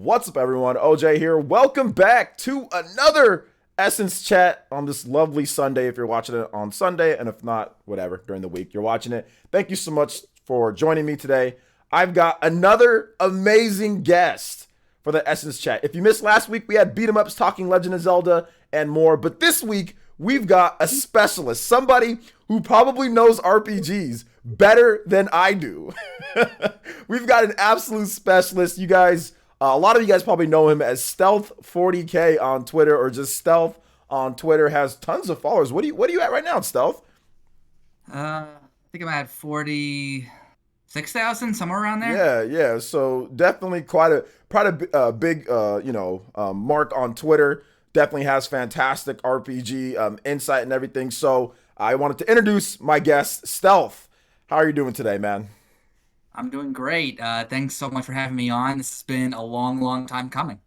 What's up, everyone? OJ here. Welcome back to another Essence chat on this lovely Sunday. If you're watching it on Sunday, and if not, whatever, during the week you're watching it. Thank you so much for joining me today. I've got another amazing guest for the Essence chat. If you missed last week, we had beat 'em ups talking Legend of Zelda and more. But this week, we've got a specialist, somebody who probably knows RPGs better than I do. We've got an absolute specialist. You guys, a lot of you guys probably know him as Stealth 40K on Twitter, or just Stealth on Twitter. Has tons of followers. What are you at right now, Stealth? I think I'm at 46,000, somewhere around there. Yeah. So definitely quite a big mark on Twitter. Definitely has fantastic RPG insight and everything. So I wanted to introduce my guest, Stealth. How are you doing today, man? I'm doing great. Thanks so much for having me on. This has been a long, long time coming.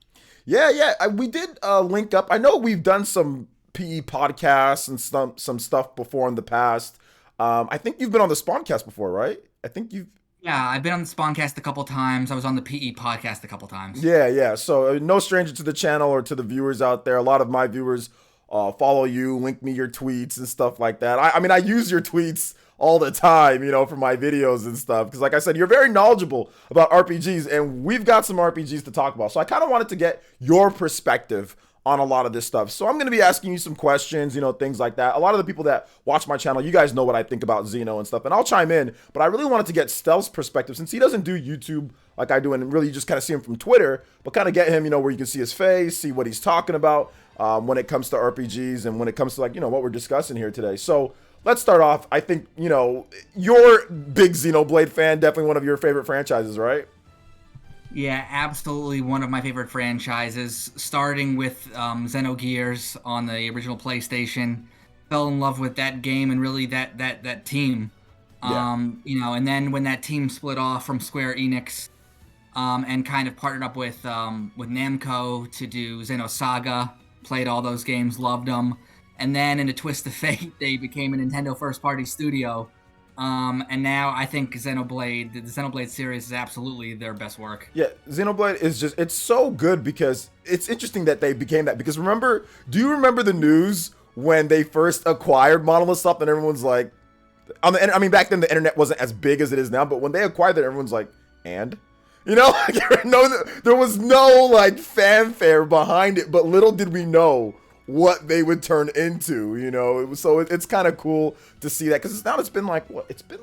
Yeah. We did link up. I know we've done some PE podcasts and some stuff before in the past. I think you've been on the Spawncast before, right? I think you've. Yeah, I've been on the Spawncast a couple times. I was on the PE podcast a couple times. Yeah. So no stranger to the channel or to the viewers out there. A lot of my viewers follow you, link me your tweets and stuff like that. I mean, I use your tweets all the time, for my videos and stuff. Because like I said, you're very knowledgeable about RPGs, and we've got some RPGs to talk about. So I kind of wanted to get your perspective on a lot of this stuff. So I'm going to be asking you some questions, things like that. A lot of the people that watch my channel, you guys know what I think about Xeno and stuff, and I'll chime in, but I really wanted to get Stealth's perspective since he doesn't do YouTube like I do, and really you just kind of see him from Twitter, but kind of get him, where you can see his face, see what he's talking about when it comes to RPGs and when it comes to what we're discussing here today. So let's start off. I think, you're a big Xenoblade fan, definitely one of your favorite franchises, right? Yeah, absolutely one of my favorite franchises. Starting with Xenogears on the original PlayStation, fell in love with that game and really that team. Yeah. And then when that team split off from Square Enix, and kind of partnered up with Namco to do Xenosaga, played all those games, loved them. And then in a twist of fate, they became a Nintendo first-party studio. And now I think the Xenoblade series is absolutely their best work. Yeah, Xenoblade is it's so good because it's interesting that they became that. Because do you remember the news when they first acquired Monolith Soft and everyone's like, back then the internet wasn't as big as it is now, but when they acquired it, everyone's like, and? No, there was no fanfare behind it, but little did we know what they would turn into, so it's kind of cool to see that, because it's been it's been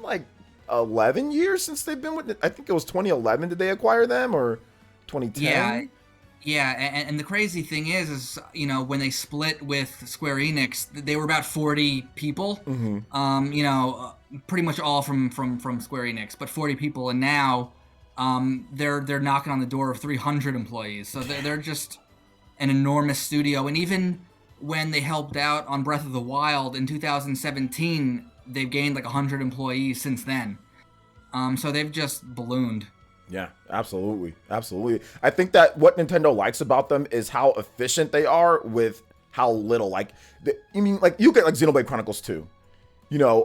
11 years since they've been with it. I think it was 2011 did they acquire them, or 2010? Yeah, and the crazy thing is when they split with Square Enix, they were about 40 people. Mm-hmm. Pretty much all from Square Enix, but 40 people, and now they're knocking on the door of 300 employees, so they're just an enormous studio. And even when they helped out on Breath of the Wild in 2017, they've gained 100 employees since then. So they've just ballooned. Yeah, absolutely. I think that what Nintendo likes about them is how efficient they are with how little. You get Xenoblade Chronicles 2.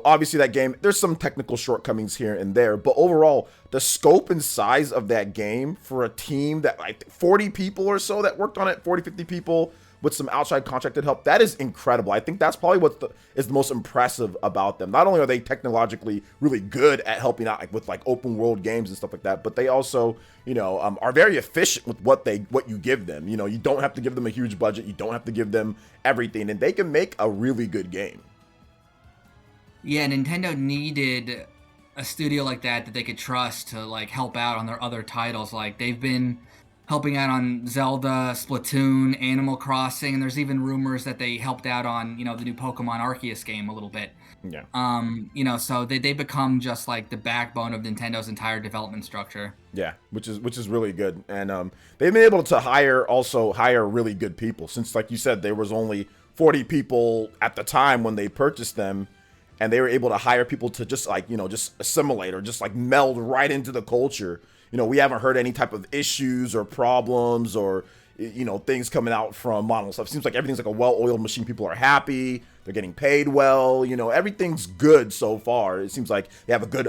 Obviously that game, there's some technical shortcomings here and there, but overall, the scope and size of that game for a team that 40 people or so that worked on it, 40, 50 people with some outside contracted help, that is incredible. I think that's probably is the most impressive about them. Not only are they technologically really good at helping out with open world games and stuff like that, but they also, are very efficient with what you give them. You don't have to give them a huge budget. You don't have to give them everything, and they can make a really good game. Yeah, Nintendo needed a studio like that they could trust to help out on their other titles. They've been helping out on Zelda, Splatoon, Animal Crossing, and there's even rumors that they helped out on the new Pokemon Arceus game a little bit. Yeah. So they become just the backbone of Nintendo's entire development structure. Yeah, which is really good, and they've been able to hire really good people, since like you said, there was only 40 people at the time when they purchased them. And they were able to hire people to just just assimilate or just meld right into the culture. We haven't heard any type of issues or problems or, things coming out from Monolith stuff. It seems like everything's a well-oiled machine. People are happy. They're getting paid well. Everything's good so far. It seems like they have a good,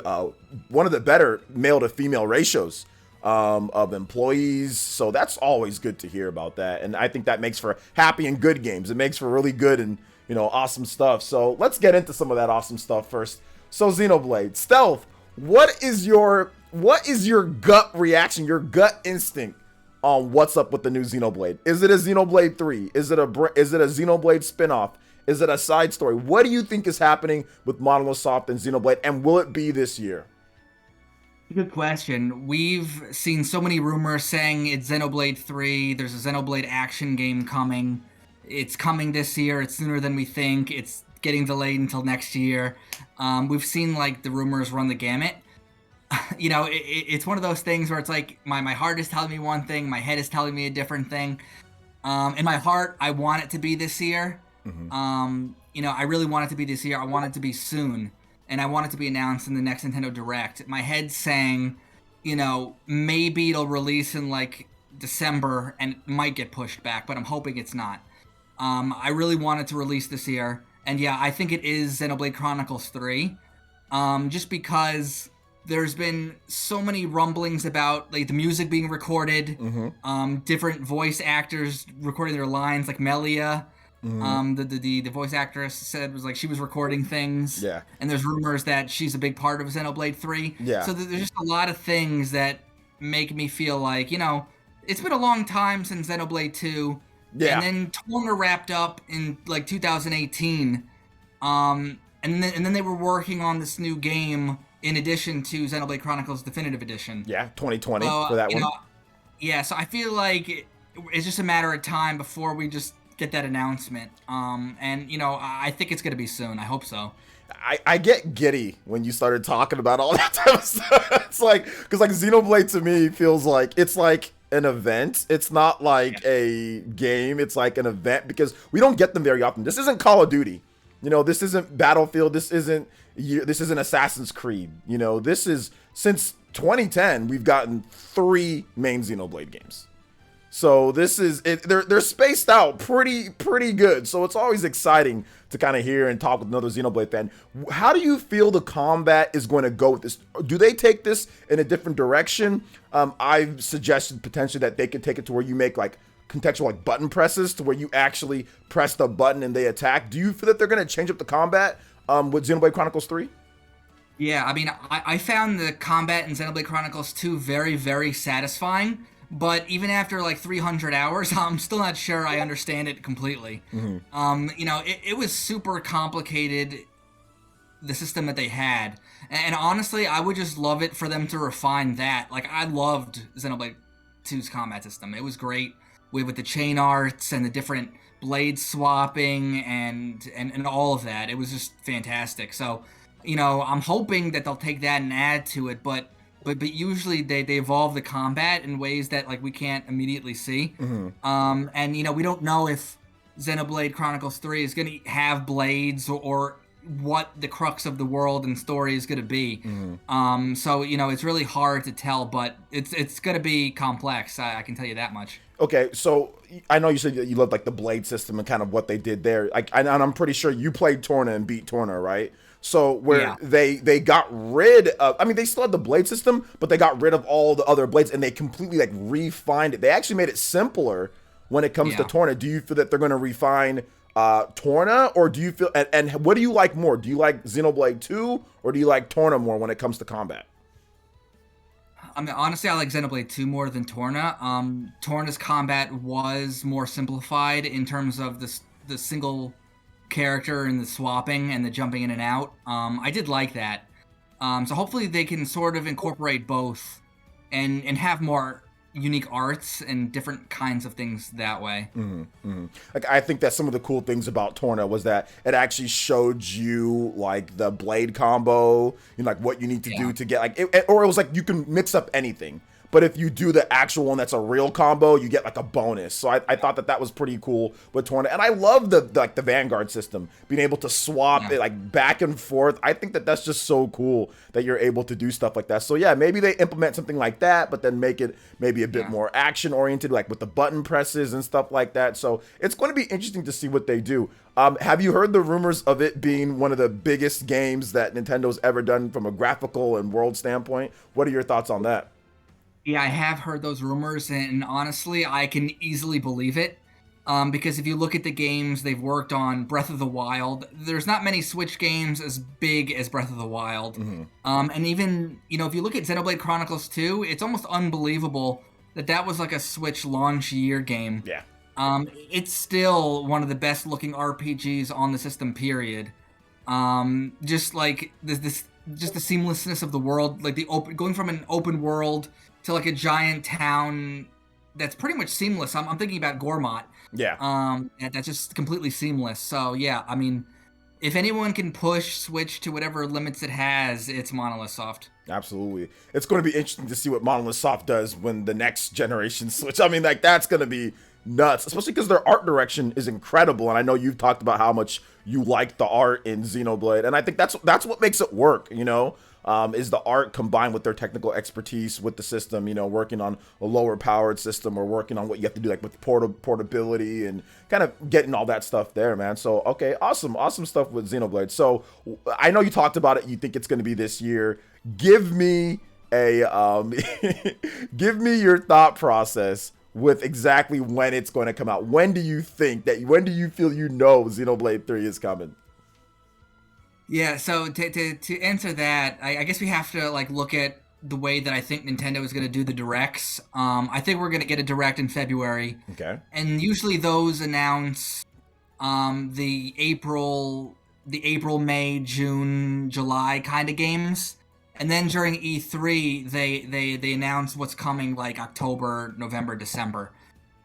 one of the better male to female ratios of employees. So that's always good to hear about that. And I think that makes for happy and good games. It makes for really good and, you know, awesome stuff. So let's get into some of that awesome stuff first. So Xenoblade Stealth, what is your gut reaction, your gut instinct on what's up with the new Xenoblade? Is it a Xenoblade 3? Is it a Xenoblade spinoff? Is it a side story? What do you think is happening with Monolith Soft and Xenoblade, and will it be this year? Good question. We've seen so many rumors saying it's Xenoblade 3. There's a Xenoblade action game coming. It's coming this year. It's sooner than we think. It's getting delayed until next year. We've seen like the rumors run the gamut. You know, it's one of those things where it's like my heart is telling me one thing, my head is telling me a different thing. In my heart, I want it to be this year. You know, I really want it to be this year. I want it to be soon, and I want it to be announced in the next Nintendo Direct. My head's saying, you know, maybe it'll release in like December, and it might get pushed back, but I'm hoping it's not. I really want it to release this year, and yeah, I think it is Xenoblade Chronicles 3, just because there's been so many rumblings about like the music being recorded, different voice actors recording their lines, like Melia. The voice actress said was like she was recording things. Yeah. And there's rumors that she's a big part of Xenoblade 3. Yeah. So there's just a lot of things that make me feel like, you know, it's been a long time since Xenoblade 2. Yeah. And then Torna wrapped up in like 2018. And then they were working on this new game in addition to Xenoblade Chronicles Definitive Edition. Yeah, 2020 for that one. Know, yeah, so I feel like it's just a matter of time before we just get that announcement. And, you know, I think it's going to be soon. I hope so. I get giddy when you started talking about all that type of stuff. It's like, because like Xenoblade to me feels like it's like an event. It's not like a game. It's like an event because we don't get them very often. This isn't Call of Duty. You know, this isn't Battlefield. This isn't Assassin's Creed. You know, this is since 2010 we've gotten 3 main Xenoblade games. So this is it. They're spaced out pretty good. So it's always exciting to kind of hear and talk with another Xenoblade fan. How do you feel the combat is going to go with this? Do they take this in a different direction? I've suggested potentially that they could take it to where you make like contextual like button presses to where you actually press the button and they attack. Do you feel that they're going to change up the combat with Xenoblade Chronicles 3? Yeah, I mean, I found the combat in Xenoblade Chronicles 2 very, very satisfying. But even after like 300 hours, I'm still not sure I understand it completely. You know, it was super complicated, the system that they had. And honestly, I would just love it for them to refine that. Like, I loved Xenoblade 2's combat system. It was great with the chain arts and the different blade swapping and all of that. It was just fantastic. So, you know, I'm hoping that they'll take that and add to it, but usually they evolve the combat in ways that like we can't immediately see. And you know, we don't know if Xenoblade Chronicles 3 is going to have blades or what the crux of the world and story is going to be. So you know, it's really hard to tell, but it's going to be complex. I can tell you that much. Okay, so I know you said that you loved like the blade system and kind of what they did there. Like, and I'm pretty sure you played Torna and beat Torna, right? So where they got rid of, I mean, they still had the blade system, but they got rid of all the other blades and they completely like refined it. They actually made it simpler when it comes to Torna. Do you feel that they're going to refine Torna, or do you feel, and what do you like more? Do you like Xenoblade 2 or do you like Torna more when it comes to combat? I mean, honestly, I like Xenoblade 2 more than Torna. Torna's combat was more simplified in terms of the single character and the swapping and the jumping in and out. I did like that. So hopefully they can sort of incorporate both and have more unique arts and different kinds of things that way. Like, I think that some of the cool things about Torna was that it actually showed you like the blade combo, you know, like what you need to do to get like or it was like you can mix up anything. But if you do the actual one that's a real combo, you get like a bonus. So I thought that was pretty cool with Torna. And I love the Vanguard system, being able to swap it like back and forth. I think that that's just so cool that you're able to do stuff like that. So yeah, maybe they implement something like that, but then make it maybe a bit more action oriented, like with the button presses and stuff like that. So it's going to be interesting to see what they do. Have you heard the rumors of it being one of the biggest games that Nintendo's ever done from a graphical and world standpoint? What are your thoughts on that? Yeah, I have heard those rumors, and honestly, I can easily believe it. Because if you look at the games they've worked on, Breath of the Wild, there's not many Switch games as big as Breath of the Wild. And even, if you look at Xenoblade Chronicles 2, it's almost unbelievable that was like a Switch launch year game. Yeah. It's still one of the best looking RPGs on the system, period. Just like just the seamlessness of the world, like going from an open world to like a giant town that's pretty much seamless. I'm thinking about Gormott. Yeah. And that's just completely seamless. So yeah, I mean, if anyone can push Switch to whatever limits it has, it's Monolith Soft. Absolutely. It's going to be interesting to see what Monolith Soft does when the next generation Switch. I mean, like, that's going to be nuts, especially because their art direction is incredible. And I know you've talked about how much you like the art in Xenoblade. And I think that's what makes it work, is the art combined with their technical expertise with the system, working on a lower powered system or working on what you have to do, like with portability and kind of getting all that stuff there, man. So, okay, awesome stuff with Xenoblade. So I know you talked about it. You think it's going to be this year. Give me give me your thought process with exactly when it's going to come out. When do you feel Xenoblade 3 is coming? Yeah, so to answer that, I guess we have to like look at the way that I think Nintendo is going to do the directs. I think we're going to get a direct in February. Okay. And usually those announce the April, May, June, July kind of games. And then during E3, they announce what's coming like October, November, December.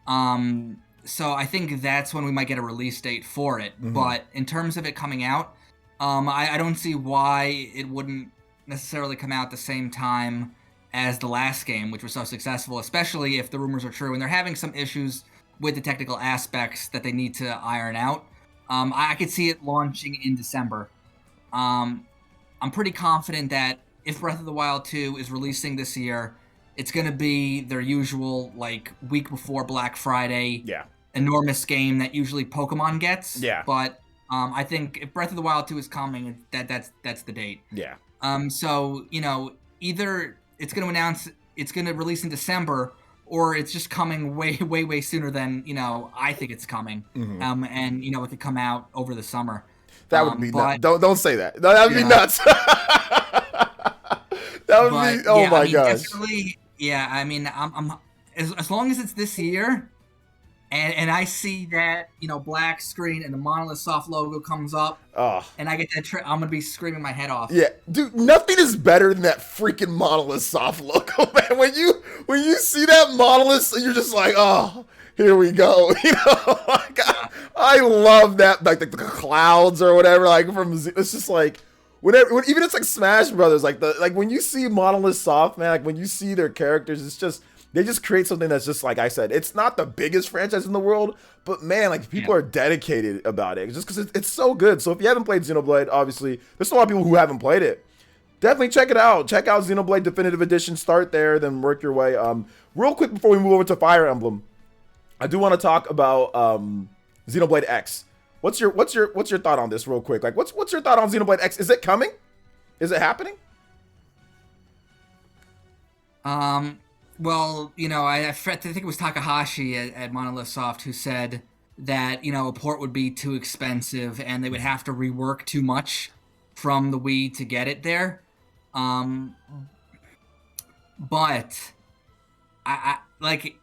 So I think that's when we might get a release date for it. But in terms of it coming out, I don't see why it wouldn't necessarily come out the same time as the last game, which was so successful, especially if the rumors are true. And they're having some issues with the technical aspects that they need to iron out. I could see it launching in December. I'm pretty confident that if Breath of the Wild 2 is releasing this year, it's going to be their usual, like, week before Black Friday, enormous game that usually Pokemon gets. Yeah. But I think if Breath of the Wild 2 is coming, that's the date. Yeah. So, either it's going to announce it's going to release in December, or it's just coming way, way, way sooner than, I think it's coming. And, it could come out over the summer. That would be nuts. Don't say that. That would be nuts. That would be, oh my gosh. Definitely, I'm as long as it's this year, and I see that, black screen and the Monolith Soft logo comes up, and I get that I'm gonna be screaming my head off. Yeah, dude, nothing is better than that freaking Monolith Soft logo, man. When you see that Monolith, you're just like, oh, here we go. Like, I love that, like the clouds or whatever. Like it's just like. Even it's like Smash Brothers, like when you see Monolith Soft, man, like when you see their characters, it's just they just create something that's just like I said, it's not the biggest franchise in the world, but man, like people are dedicated about it just because it's so good. So if you haven't played Xenoblade, obviously there's a lot of people who haven't played it. Definitely check it out. Check out Xenoblade Definitive Edition. Start there, then work your way. Real quick before we move over to Fire Emblem, I do want to talk about Xenoblade X. What's your thought on this real quick? Like, what's your thought on Xenoblade X? Is it coming? Is it happening? Well, I think it was Takahashi at Monolith Soft who said that, a port would be too expensive and they would have to rework too much from the Wii to get it there. But I like...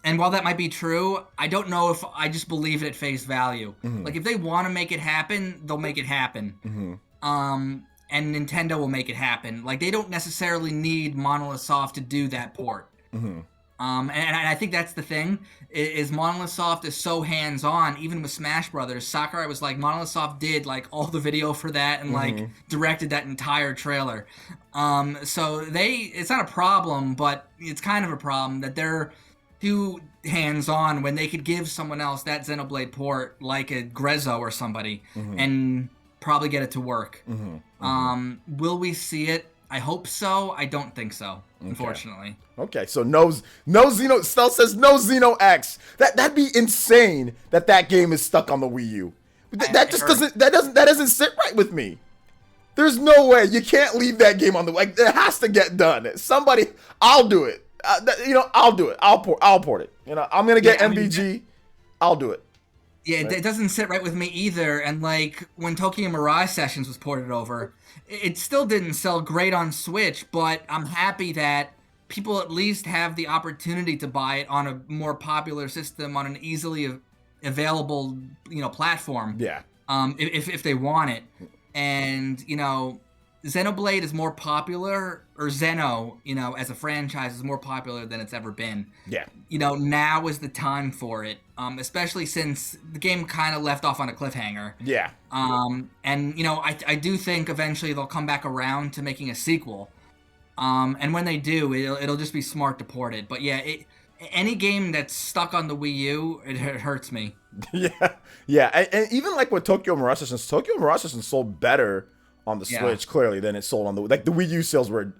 And while that might be true, I don't know if I just believe it at face value. Like, if they want to make it happen, they'll make it happen. And Nintendo will make it happen. Like, they don't necessarily need Monolith Soft to do that port. And I think that's the thing, is Monolith Soft is so hands-on, even with Smash Brothers. Sakurai was like, Monolith Soft did, like, all the video for that and, like, directed that entire trailer. So it's not a problem, but it's kind of a problem that they're too hands-on when they could give someone else that Xenoblade port, like a Grezzo or somebody, and probably get it to work. Will we see it? I hope so. I don't think so, unfortunately. Okay, so no Xeno. Stealth says no Xeno X. That'd be insane. That game is stuck on the Wii U. That doesn't sit right with me. There's no way you can't leave that game on the. Like, it has to get done. Somebody, I'll do it. I'll do it. I'll port it. I'm gonna get MVG. I'll do it. Yeah, it doesn't sit right with me either. And like when Tokyo Mirage Sessions was ported over, it still didn't sell great on Switch, but I'm happy that people at least have the opportunity to buy it on a more popular system on an easily available, platform. Yeah. If they want it. And, Xenoblade is more popular, or Xeno, as a franchise is more popular than it's ever been. Yeah. Now is the time for it, especially since the game kind of left off on a cliffhanger. Yeah. And, I do think eventually they'll come back around to making a sequel. And when they do, it'll just be smart to port it. But yeah, any game that's stuck on the Wii U, it hurts me. Yeah. And even like with Tokyo Mirage Sessions, Tokyo Mirage Sessions sold better on the Switch, clearly, than it sold on the Wii U sales were,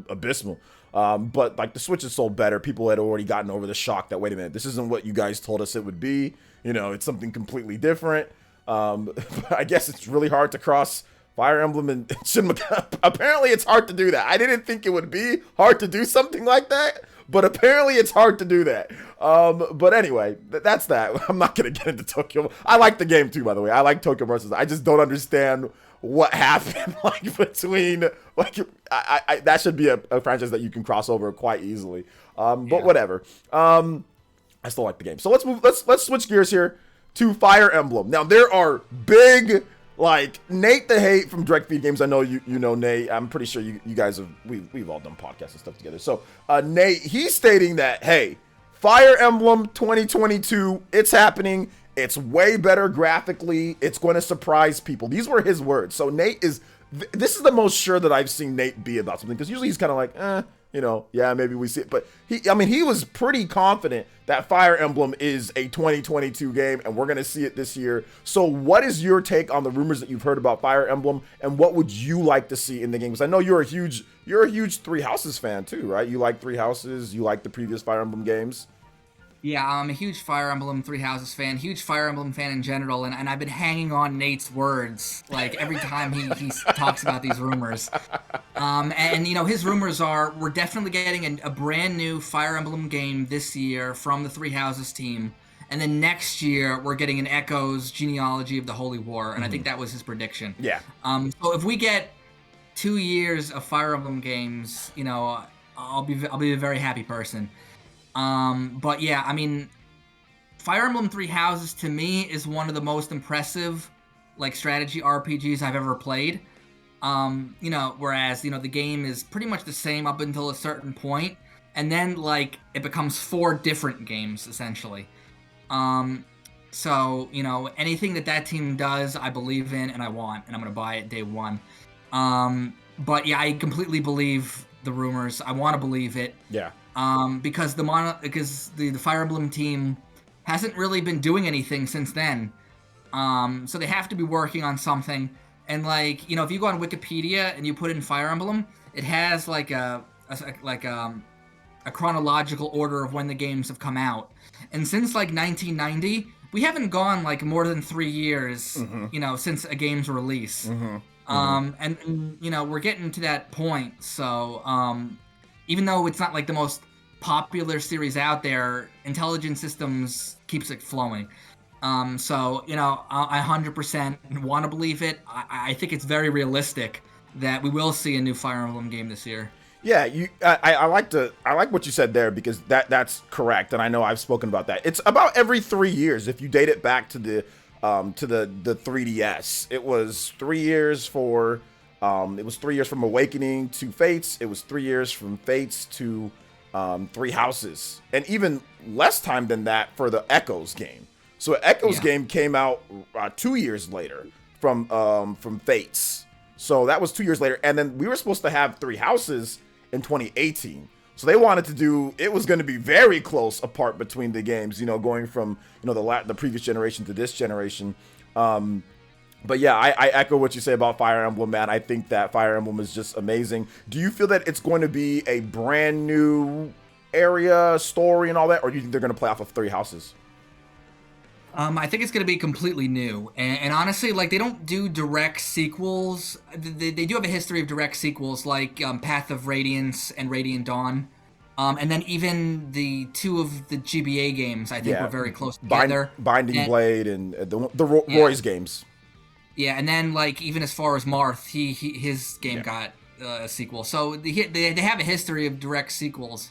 abysmal. But like the Switch has sold better. People had already gotten over the shock that, wait a minute, this isn't what you guys told us it would be. It's something completely different. But I guess it's really hard to cross Fire Emblem and Shin Megami. Apparently it's hard to do that. I didn't think it would be hard to do something like that, but apparently it's hard to do that. But anyway, that's that. I'm not going to get into Tokyo. I like the game too, by the way. I like Tokyo Mirage. I just don't understand what happened between that should be a franchise that you can cross over quite easily. But whatever. I still like the game. So let's switch gears here to Fire Emblem. Now there are big, like, Nate the Hate from Direct Feed Games. I know you know Nate. I'm pretty sure you guys have, we've all done podcasts and stuff together. So Nate, he's stating that, hey, Fire Emblem 2022, it's happening. It's way better graphically. It's going to surprise people. These were his words. So Nate this is the most sure that I've seen Nate be about something, because usually he's kind of like, yeah, maybe we see it. But he was pretty confident that Fire Emblem is a 2022 game, and we're going to see it this year. So what is your take on the rumors that you've heard about Fire Emblem, and what would you like to see in the game? Because I know you're a huge Three Houses fan too, right? You like Three Houses. You like the previous Fire Emblem games. Yeah, I'm a huge Fire Emblem Three Houses fan, huge Fire Emblem fan in general, and I've been hanging on Nate's words, like, every time he talks about these rumors. And his rumors are, we're definitely getting a brand new Fire Emblem game this year from the Three Houses team, and then next year we're getting an Echoes Genealogy of the Holy War, and I think that was his prediction. Yeah. So if we get 2 years of Fire Emblem games, I'll be a very happy person. But yeah, I mean, Fire Emblem Three Houses to me is one of the most impressive, like, strategy RPGs I've ever played. Whereas, the game is pretty much the same up until a certain point, and then, like, it becomes 4 different games, essentially. So, anything that team does, I believe in and I want, and I'm gonna buy it day one. But yeah, I completely believe the rumors. I want to believe it. Yeah. Because the Fire Emblem team hasn't really been doing anything since then. So they have to be working on something. And, like, if you go on Wikipedia and you put in Fire Emblem, it has like a chronological order of when the games have come out. And since, like, 1990, we haven't gone, like, more than 3 years, since a game's release. And we're getting to that point. So even though it's not, like, the most popular series out there, Intelligent Systems keeps it flowing. So I 100% want to believe it. I think it's very realistic that we will see a new Fire Emblem game this year. Yeah, I like what you said there, because that's correct, and I know I've spoken about that. It's about every 3 years if you date it back to the 3DS. It was 3 years for it was 3 years from Awakening to Fates. It was 3 years from Fates to Three Houses, and even less time than that for the Echoes game. So Echoes game came out 2 years later from Fates. So that was 2 years later, and then we were supposed to have Three Houses in 2018. So they wanted to do, it was going to be very close apart between the games, going from the previous generation to this generation. But yeah, I echo what you say about Fire Emblem, man. I think that Fire Emblem is just amazing. Do you feel that it's going to be a brand new area, story, and all that, or do you think they're going to play off of Three Houses? I think it's going to be completely new. And honestly, like, they don't do direct sequels. They do have a history of direct sequels, like Path of Radiance and Radiant Dawn. And then even the two of the GBA games, I think, were Yeah, very close together. Binding And Blade and yeah, Roy's games. yeah, and then like even as far as Marth, his game Yeah, got a sequel. So they have a history of direct sequels.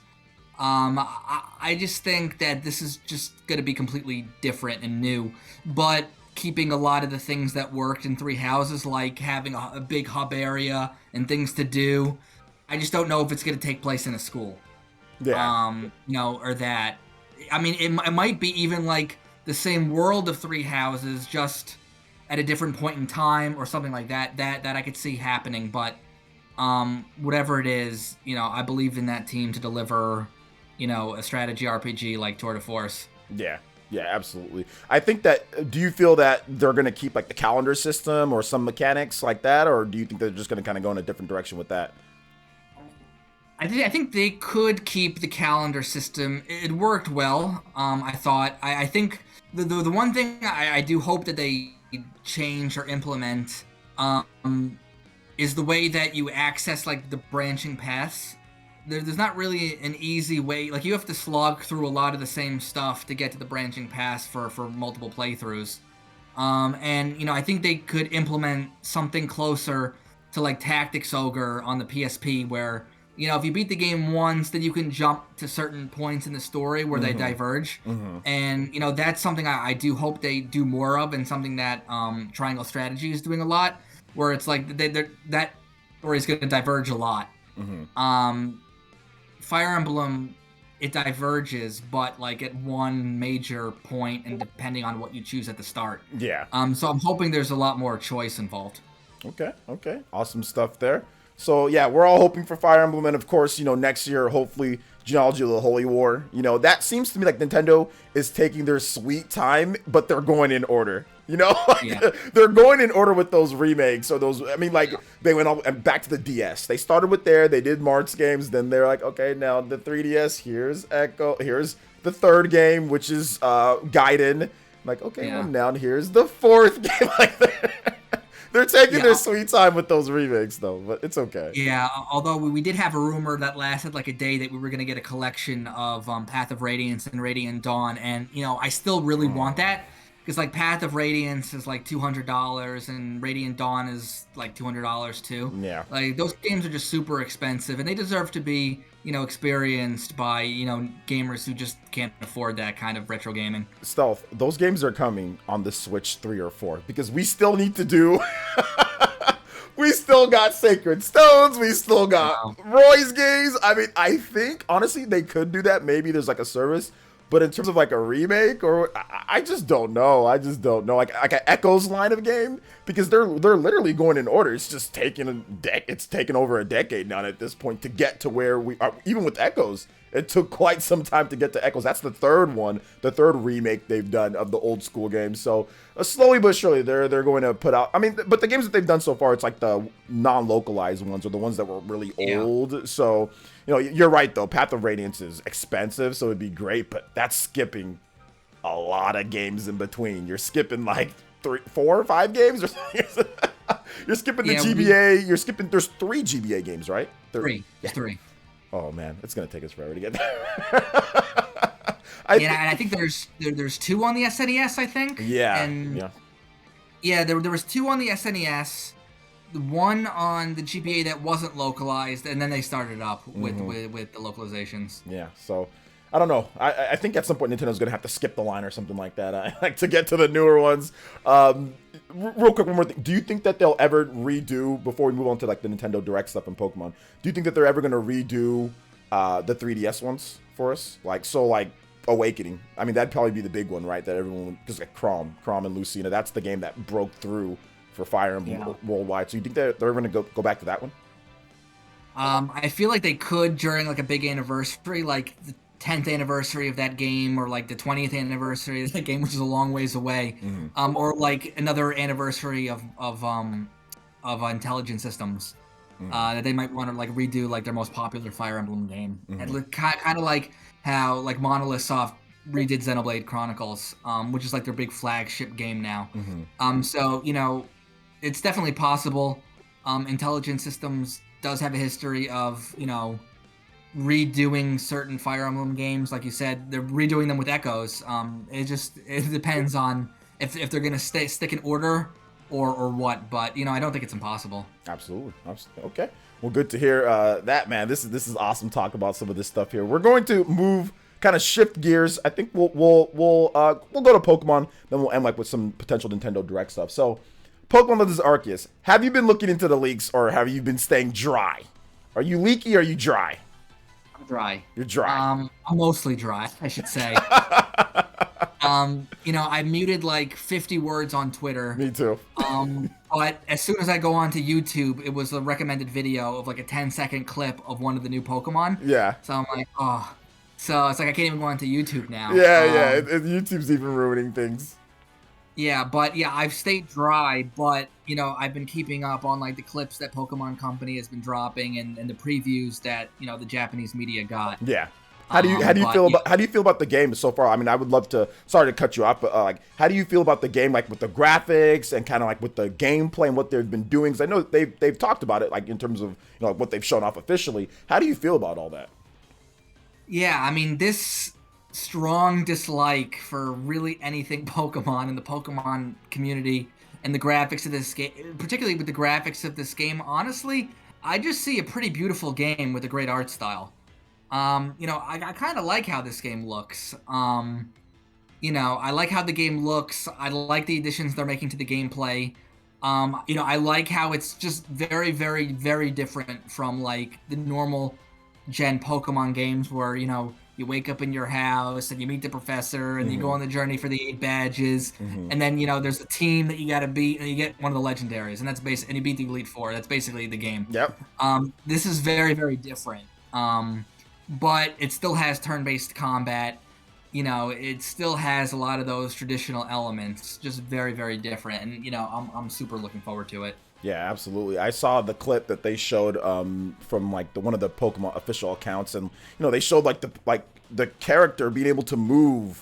I just think that this is just going to be completely different and new, but keeping a lot of the things that worked in Three Houses, like having a big hub area and things to do. I just don't know if it's going to take place in a school, yeah, or that. I mean, it might be even like the same world of Three Houses, just at a different point in time or something like that. That I could see happening, but whatever it is, I believe in that team to deliver, a strategy RPG like Tour de Force. yeah, yeah, absolutely. I think that. Do you feel that they're going to keep like the calendar system or some mechanics like that, or do you think they're just going to kind of go in a different direction with that? I think they could keep the calendar system. It worked well. I thought. I think the one thing I do hope that they change or implement is the way that you access like the branching paths. There's not really an easy way. Like you have to slog through a lot of the same stuff to get to the branching paths for multiple playthroughs. And I think they could implement something closer to like Tactics Ogre on the PSP, where if you beat the game once, then you can jump to certain points in the story where they diverge. And that's something I do hope they do more of, and something that Triangle Strategy is doing a lot, where it's like that story is going to diverge a lot. Fire Emblem, it diverges, but like at one major point, and depending on what you choose at the start. Yeah. So I'm hoping there's a lot more choice involved. Okay. Awesome stuff there. So yeah, we're all hoping for Fire Emblem, and of course, next year, hopefully, Genealogy of the Holy War. That seems to me like Nintendo is taking their sweet time, but they're going in order. Yeah. They're going in order with those remakes or those. I mean, like they went all and back to the DS. They started with they did March games, then they're like, okay, now the 3DS. Here's Echo. Here's the third game, which is Gaiden. Like, okay, well, now here's the fourth game. Like they're taking their sweet time with those remakes, though, but it's okay. Yeah, although we did have a rumor that lasted like a day that we were going to get a collection of Path of Radiance and Radiant Dawn, and I still really want that, because like Path of Radiance is like $200 and Radiant Dawn is like $200 too. Yeah, like those games are just super expensive, and they deserve to be experienced by gamers who just can't afford that kind of retro gaming. Stealth, those games are coming on the Switch 3 or 4, because we still need to do we still got Sacred Stones, we still got Roy's games. I mean, I think honestly they could do that. Maybe there's like a service, but in terms of like a remake, or I just don't know. Like an Echoes line of game, because they're literally going in order. It's just taking it's taken over a decade now at this point to get to where we are. Even with Echoes, it took quite some time to get to Echoes. That's the third remake they've done of the old school games. So slowly but surely, they're going to put out. I mean, but the games that they've done so far, it's like the non-localized ones, or the ones that were really old. So you're right though. Path of Radiance is expensive, so it'd be great, but that's skipping a lot of games in between. You're skipping like 3, 4, 5 games, or you're skipping the GBA. You're skipping. There's 3 GBA games, right? 3. Yeah. 3. Oh man, it's gonna take us forever to get there. And I think there's 2 on the SNES, I think. Yeah. There was 2 on the SNES. The one on the GBA that wasn't localized, and then they started up with the localizations. Yeah, so I don't know. I think at some point Nintendo's gonna have to skip the line or something like that. Like to get to the newer ones. Real quick, one more thing. Do you think that they'll ever redo, before we move on to like the Nintendo Direct stuff and Pokemon? Do you think that they're ever gonna redo the 3DS ones for us? Like Awakening. I mean, that'd probably be the big one, right? That everyone, because like Chrom and Lucina, that's the game that broke through for Fire Emblem worldwide. So you think they're going to go back to that one? I feel like they could during like a big anniversary, like the 10th anniversary of that game, or like the 20th anniversary of that game, which is a long ways away, or like another anniversary of Intelligent Systems, that they might want to like redo like their most popular Fire Emblem game, and kind of like how like Monolith Soft redid Xenoblade Chronicles, which is like their big flagship game now. So it's definitely possible. Intelligent Systems does have a history of redoing certain Fire Emblem games, like you said, they're redoing them with echoes. It depends on if they're gonna stick in order or what. But I don't think it's impossible. Absolutely. Okay. Well, good to hear that, man. This is awesome talk about some of this stuff here. We're going to move, kind of shift gears. I think we'll go to Pokemon, then we'll end like with some potential Nintendo Direct stuff. So, Pokemon Legends Arceus. Have you been looking into the leaks, or have you been staying dry? Are you leaky? Or are you dry? I'm dry. You're dry. I'm mostly dry, I should say. I muted like 50 words on Twitter. Me too. But as soon as I go onto YouTube, it was a recommended video of like a 10-second clip of one of the new Pokemon. Yeah. So I'm like, oh. So it's like I can't even go onto YouTube now. Yeah. YouTube's even ruining things. Yeah, but yeah, I've stayed dry, but I've been keeping up on like the clips that Pokemon Company has been dropping and the previews that the Japanese media got. Yeah. How do you feel about the game so far? I mean, I would love to. Sorry to cut you off, but like, how do you feel about the game, like with the graphics and kind of like with the gameplay and what they've been doing? Because I know they've talked about it, like in terms of like what they've shown off officially. How do you feel about all that? Yeah, I mean, this strong dislike for really anything Pokemon and the Pokemon community and the graphics of this game, particularly with the graphics of this game. Honestly, I just see a pretty beautiful game with a great art style. I kind of like how this game looks. I like how the game looks. I like the additions they're making to the gameplay. I like how it's just very, very, very different from like the normal gen Pokemon games where, you wake up in your house and you meet the professor and you go on the journey for the 8 badges. And then, there's a team that you got to beat and you get one of the legendaries and that's and you beat the Elite Four. That's basically the game. Yep. This is very, very different. But it still has turn-based combat. It still has a lot of those traditional elements, just very, very different. And, I'm super looking forward to it. Yeah, absolutely. I saw the clip that they showed from like one of the Pokemon official accounts, and they showed like the character being able to move.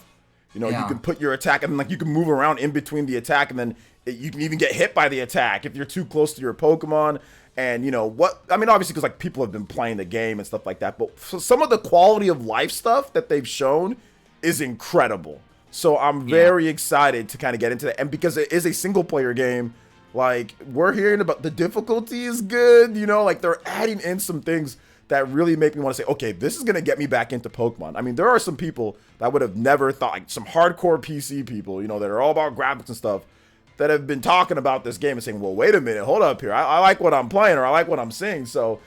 You can put your attack and like you can move around in between the attack, and then you can even get hit by the attack if you're too close to your Pokemon. And obviously because like people have been playing the game and stuff like that, but some of the quality of life stuff that they've shown is incredible. So I'm very excited to kind of get into that, and because it is a single player game. Like, we're hearing about the difficulty is good, like they're adding in some things that really make me want to say, okay, this is going to get me back into Pokemon. I mean, there are some people that would have never thought, like some hardcore PC people, that are all about graphics and stuff, that have been talking about this game and saying, well, wait a minute, hold up here. I like what I'm playing, or I like what I'm seeing. So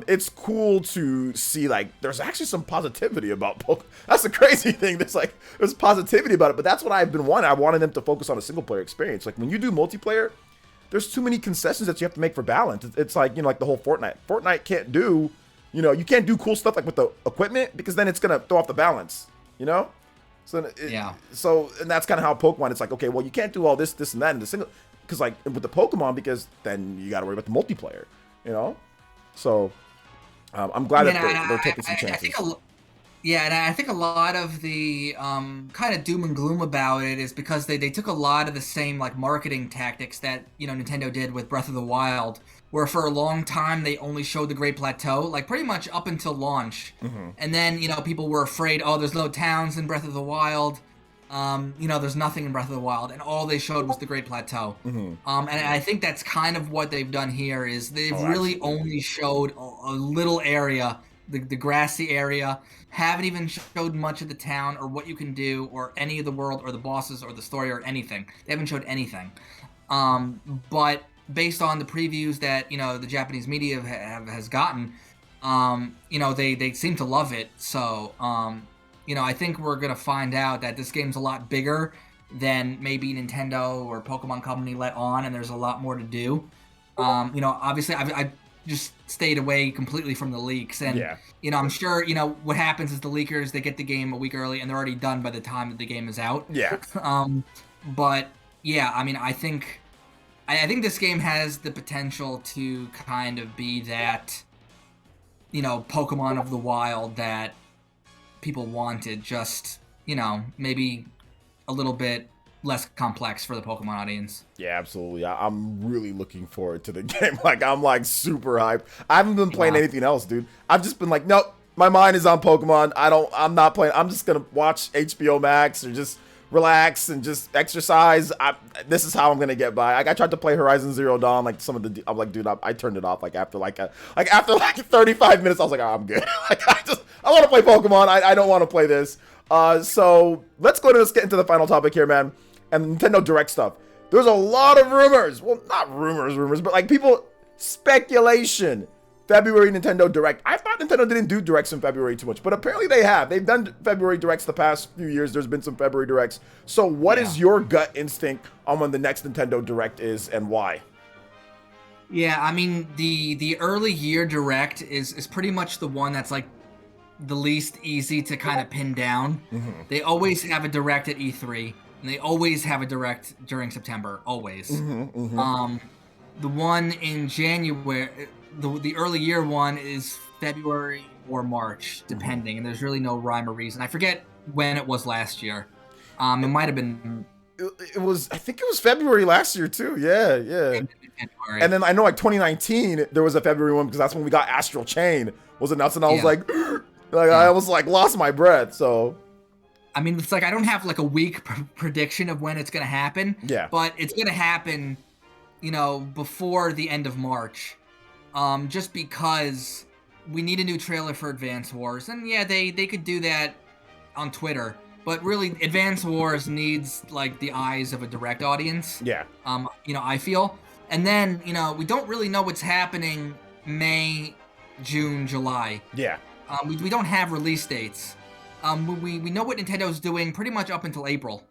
it's cool to see, like, there's actually some positivity about Pokemon. That's the crazy thing. There's positivity about it, but that's what I've been wanting. I wanted them to focus on a single player experience. Like, when you do multiplayer, there's too many concessions that you have to make for balance. It's like, like the whole Fortnite. Fortnite can't do, you can't do cool stuff like with the equipment because then it's going to throw off the balance, So, So, and that's kind of how Pokemon, it's like, okay, well, you can't do all this, and that in the single, because like with the Pokemon, because then you got to worry about the multiplayer, So, I'm glad that they're taking some chances. And I think a lot of the kind of doom and gloom about it is because they took a lot of the same like marketing tactics that Nintendo did with Breath of the Wild, where for a long time they only showed the Great Plateau, like pretty much up until launch, and then people were afraid, oh, there's no towns in Breath of the Wild, there's nothing in Breath of the Wild, and all they showed was the Great Plateau, and I think that's kind of what they've done here is they've really only showed a little area. The grassy area, haven't even showed much of the town or what you can do or any of the world or the bosses or the story or anything. They haven't showed anything. But based on the previews that, the Japanese media has gotten, they seem to love it. So, I think we're going to find out that this game's a lot bigger than maybe Nintendo or Pokemon Company let on, and there's a lot more to do. Obviously, I just stayed away completely from the leaks, and I'm sure what happens is the leakers, they get the game a week early and they're already done by the time that the game is out. But yeah, I mean, I think this game has the potential to kind of be that Pokemon of the Wild that people wanted, just maybe a little bit less complex for the Pokemon audience. Yeah, absolutely. I'm really looking forward to the game. Like, I'm like super hyped. I haven't been playing anything else, dude. I've just been like, nope, my mind is on Pokemon. I'm not playing. I'm just gonna watch HBO Max or just relax and just exercise. This is how I'm gonna get by. I tried to play Horizon Zero Dawn, like I'm like, dude, I turned it off like after 35 minutes. I was like, oh, I'm good. Like I want to play Pokemon. I don't want to play this. So let's get into the final topic here, man. And Nintendo Direct stuff. There's a lot of rumors. Well, not rumors, but like speculation. February Nintendo Direct. I thought Nintendo didn't do Directs in February too much, but apparently they have. They've done February Directs the past few years. There's been some February Directs. So what is your gut instinct on when the next Nintendo Direct is and why? Yeah, I mean, the early year Direct is pretty much the one that's like the least easy to kind of pin down. Mm-hmm. They always have a Direct at E3, and they always have a Direct during September, always. Mm-hmm, mm-hmm. The one in January... The early year one is February or March, depending, and there's really no rhyme or reason. I forget when it was last year. It might have been. It was. I think it was February last year too. Yeah. February. And then I know like 2019 there was a February one because that's when we got Astral Chain was announced, and I was like, I was like lost my breath. So. I mean, it's like I don't have like a week prediction of when it's gonna happen. Yeah. But it's gonna happen, before the end of March. Just because we need a new trailer for Advance Wars. And yeah, they could do that on Twitter. But really, Advance Wars needs, like, the eyes of a direct audience. Yeah. I feel. And then, we don't really know what's happening May, June, July. Yeah. We don't have release dates. We know what Nintendo's doing pretty much up until April.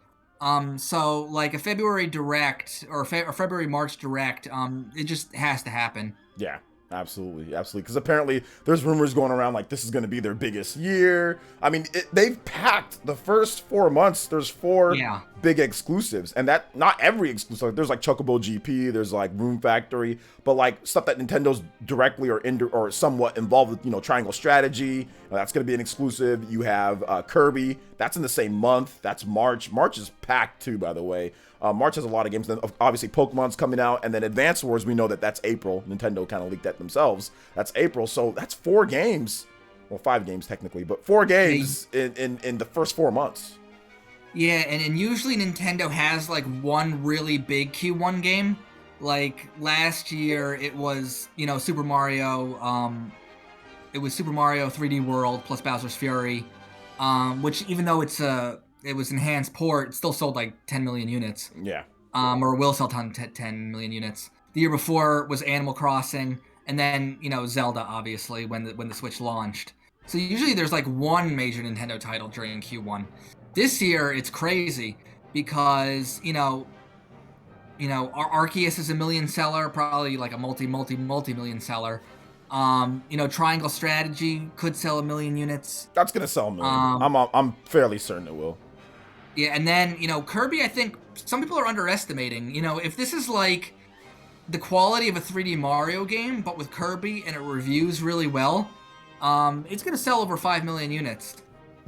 So, like, a February Direct or February, March Direct, it just has to happen. Yeah. Absolutely. Because apparently there's rumors going around like this is going to be their biggest year. I mean, they've packed the first 4 months. There's 4 big exclusives, and that not every exclusive. There's like Chocobo GP. There's like Room Factory, but like stuff that Nintendo's directly or somewhat involved with. Triangle Strategy. That's going to be an exclusive. You have Kirby. That's in the same month. That's March. March is packed too, by the way. March has a lot of games. Then obviously Pokemon's coming out, and then Advance Wars, we know that's April. Nintendo kind of leaked that themselves. That's April, so that's 4 games. Well, 5 games technically, but 4 games in the first 4 months. Yeah, and usually Nintendo has like one really big Q1 game. Like last year, it was Super Mario. It was Super Mario 3D World plus Bowser's Fury, which even though it was enhanced port, it still sold like 10 million units. Yeah. Or will sell 10 million units. The year before was Animal Crossing, and then Zelda, obviously, when the Switch launched. So usually there's like one major Nintendo title during Q1. This year it's crazy because our Arceus is a million seller, probably like a multi-million seller. Triangle Strategy could sell 1 million units. That's gonna sell 1 million. I'm fairly certain it will. Yeah, and then Kirby, I think some people are underestimating. If this is like the quality of a 3D Mario game, but with Kirby and it reviews really well, it's gonna sell over 5 million units.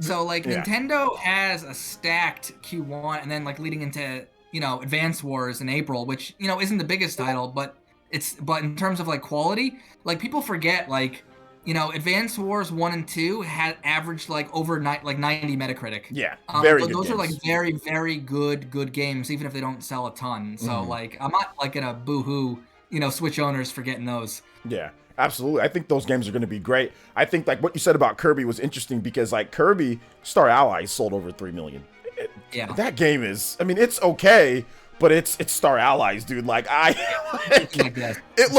So like Nintendo has a stacked Q1, and then like leading into Advance Wars in April, which isn't the biggest title, but in terms of like quality, like people forget like Advance Wars 1 and 2 had averaged like over 90 Metacritic. Yeah, very good. Those games. are like very, very good games, even if they don't sell a ton. So like I'm not like gonna boo-hoo Switch owners for getting those. Yeah. Absolutely. I think those games are going to be great. I think like what you said about Kirby was interesting because like Kirby Star Allies sold over 3 million. That game is, I mean, it's okay, but it's Star Allies, dude. Like it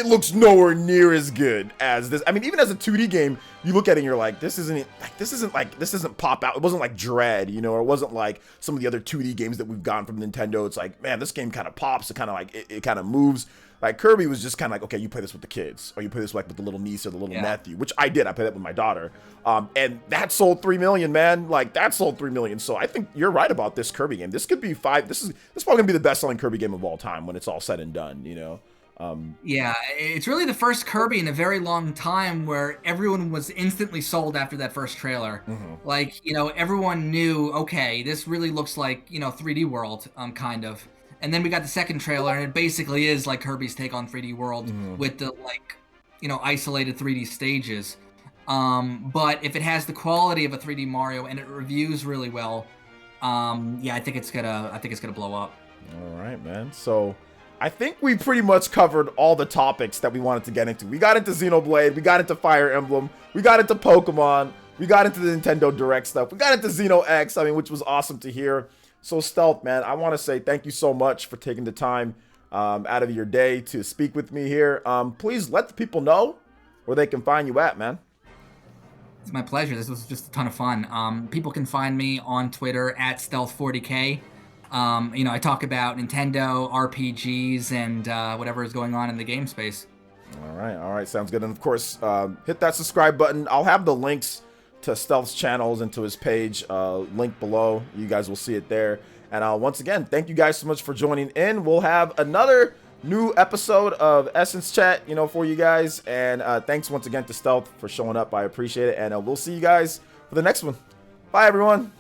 looks nowhere near as good as this. I mean, even as a 2D game, you look at it and you're like, this isn't pop out. It wasn't like Dread, or it wasn't like some of the other 2D games that we've gotten from Nintendo. It's like, man, this game kind of pops. It kind of like it kind of moves. Like Kirby was just kind of like, okay, you play this with the kids, or you play this like with the little niece or the little nephew, which I did. I played that with my daughter, and that sold 3 million, man. Like that sold 3 million. So I think you're right about this Kirby game. This could be 5. This is probably gonna be the best-selling Kirby game of all time when it's all said and done. Yeah, it's really the first Kirby in a very long time where everyone was instantly sold after that first trailer. Like everyone knew, okay, this really looks like 3D World, kind of. And then we got the second trailer, and it basically is like Kirby's take on 3D World with the, like, isolated 3D stages. But if it has the quality of a 3D Mario and it reviews really well, yeah, I think it's gonna blow up. All right, man. So I think we pretty much covered all the topics that we wanted to get into. We got into Xenoblade, we got into Fire Emblem, we got into Pokemon, we got into the Nintendo Direct stuff, we got into Xeno X, I mean, which was awesome to hear. So Stealth, man, I want to say thank you so much for taking the time out of your day to speak with me here. Please let the people know where they can find you at, man. It's my pleasure. This was just a ton of fun. People can find me on Twitter at Stealth40K. I talk about Nintendo, RPGs, and whatever is going on in the game space. All right, sounds good. And of course, hit that subscribe button. I'll have the links to Stealth's channels and to his page linked below. You guys will see it there. And once again, thank you guys so much for joining in. We'll have another new episode of Essence Chat, for you guys. And thanks once again to Stealth for showing up. I appreciate it. And we'll see you guys for the next one. Bye, everyone.